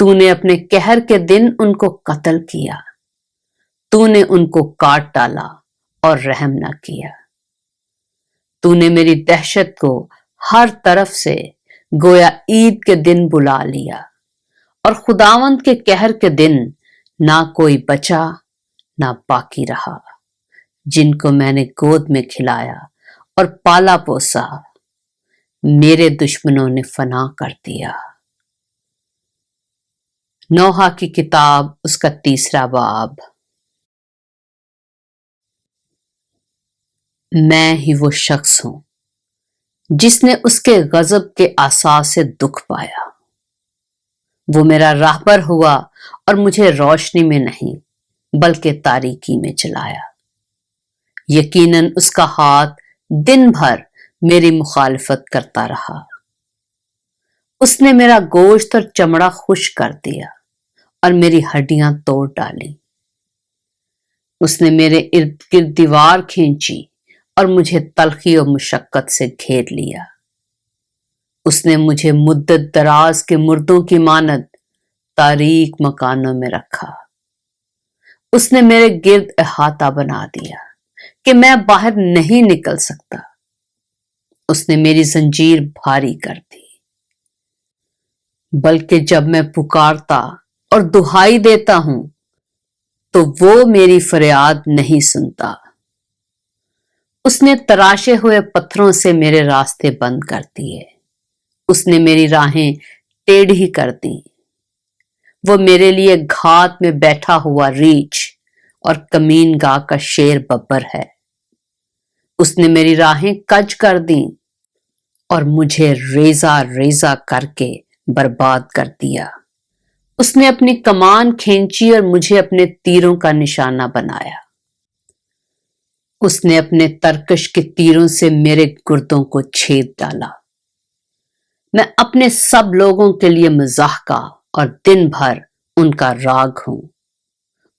تو نے اپنے قہر کے دن ان کو قتل کیا، تو نے ان کو کاٹ ڈالا اور رحم نہ کیا۔ تو نے میری دہشت کو ہر طرف سے گویا عید کے دن بلا لیا، اور خداوند کے قہر کے دن نہ کوئی بچا نہ باقی رہا، جن کو میں نے گود میں کھلایا اور پالا پوسا، میرے دشمنوں نے فنا کر دیا۔ نوح کی کتاب، اس کا 3 باب۔ میں ہی وہ شخص ہوں جس نے اس کے غضب کے احساس سے دکھ پایا۔ وہ میرا راہبر ہوا اور مجھے روشنی میں نہیں بلکہ تاریکی میں چلایا۔ یقیناً اس کا ہاتھ دن بھر میری مخالفت کرتا رہا۔ اس نے میرا گوشت اور چمڑا خشک کر دیا اور میری ہڈیاں توڑ ڈالی۔ اس نے میرے ارد گرد دیوار کھینچی اور مجھے تلخی اور مشقت سے گھیر لیا۔ اس نے مجھے مدت دراز کے مردوں کی مانند تاریک مکانوں میں رکھا۔ اس نے میرے گرد احاطہ بنا دیا کہ میں باہر نہیں نکل سکتا۔ اس نے میری زنجیر بھاری کر دی، بلکہ جب میں پکارتا اور دہائی دیتا ہوں تو وہ میری فریاد نہیں سنتا۔ اس نے تراشے ہوئے پتھروں سے میرے راستے بند کر دیے۔ اس نے میری راہیں ٹیڑھی کر دی۔ وہ میرے لیے گھات میں بیٹھا ہوا ریچھ اور کمین گاہ کا شیر ببر ہے۔ اس نے میری راہیں کج کر دیں اور مجھے ریزہ ریزہ کر کے برباد کر دیا۔ اس نے اپنی کمان کھینچی اور مجھے اپنے تیروں کا نشانہ بنایا۔ اس نے اپنے ترکش کے تیروں سے میرے گردوں کو چھید ڈالا۔ میں اپنے سب لوگوں کے لیے مزاح کا اور دن بھر ان کا راگ ہوں۔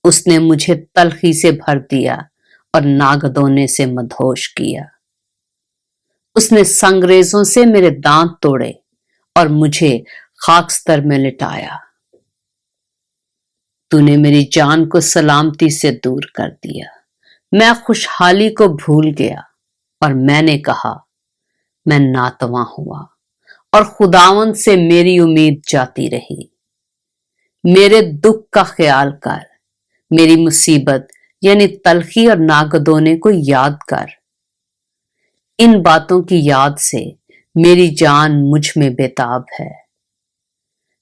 اس نے مجھے تلخی سے بھر دیا اور ناگدونے سے مدہوش کیا۔ اس نے سنگریزوں سے میرے دانت توڑے اور مجھے خاکستر میں لٹایا۔ تو نے میری جان کو سلامتی سے دور کر دیا۔ میں خوشحالی کو بھول گیا اور میں نے کہا میں ناتواں ہوا، اور خداوند سے میری امید جاتی رہی۔ میرے دکھ کا خیال کر، میری مصیبت یعنی تلخی اور ناگدونے کو یاد کر۔ ان باتوں کی یاد سے میری جان مجھ میں بےتاب ہے۔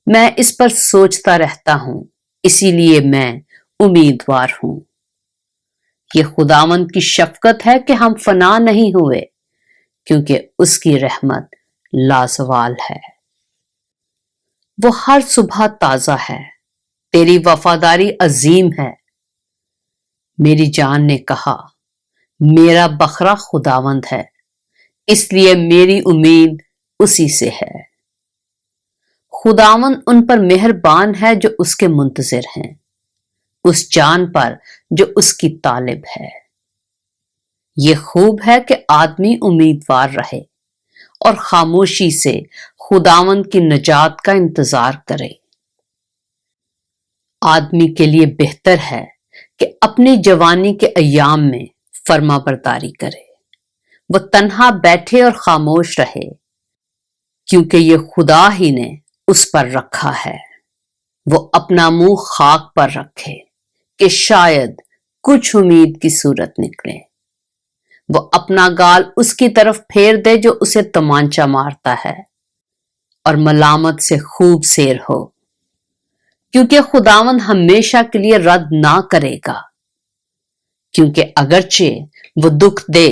میں اس پر سوچتا رہتا ہوں، اسی لیے میں امیدوار ہوں۔ یہ خداوند کی شفقت ہے کہ ہم فنا نہیں ہوئے، کیونکہ اس کی رحمت لازوال ہے۔ وہ ہر صبح تازہ ہے، تیری وفاداری عظیم ہے۔ میری جان نے کہا میرا بکرا خداوند ہے، اس لیے میری امید اسی سے ہے۔ خداوند ان پر مہربان ہے جو اس کے منتظر ہیں، اس جان پر جو اس کی طالب ہے۔ یہ خوب ہے کہ آدمی امیدوار رہے اور خاموشی سے خداوند کی نجات کا انتظار کرے۔ آدمی کے لیے بہتر ہے کہ اپنی جوانی کے ایام میں فرما برداری کرے، وہ تنہا بیٹھے اور خاموش رہے، کیونکہ یہ خدا ہی نے اس پر رکھا ہے۔ وہ اپنا منہ خاک پر رکھے کہ شاید کچھ امید کی صورت نکلے۔ وہ اپنا گال اس کی طرف پھیر دے جو اسے تمانچہ مارتا ہے، اور ملامت سے خوب سیر ہو، کیونکہ خداوند ہمیشہ کے لیے رد نہ کرے گا، کیونکہ اگرچہ وہ دکھ دے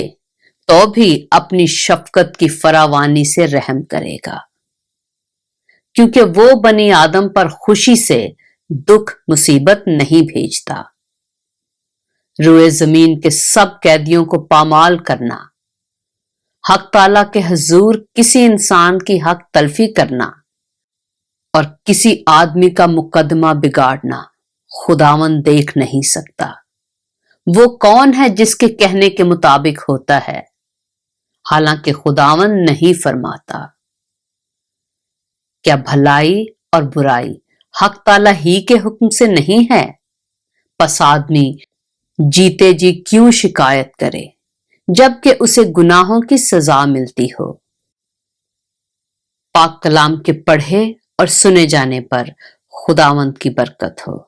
تو بھی اپنی شفقت کی فراوانی سے رحم کرے گا، کیونکہ وہ بنی آدم پر خوشی سے دکھ مصیبت نہیں بھیجتا۔ روئے زمین کے سب قیدیوں کو پامال کرنا، حق تعالیٰ کے حضور کسی انسان کی حق تلفی کرنا اور کسی آدمی کا مقدمہ بگاڑنا خداوند دیکھ نہیں سکتا۔ وہ کون ہے جس کے کہنے کے مطابق ہوتا ہے، حالانکہ خداوند نہیں فرماتا؟ کیا بھلائی اور برائی حق تعالی ہی کے حکم سے نہیں ہے، پس آدمی جیتے جی کیوں شکایت کرے جبکہ اسے گناہوں کی سزا ملتی ہو۔ پاک کلام کے پڑھے اور سنے جانے پر خداوند کی برکت ہو۔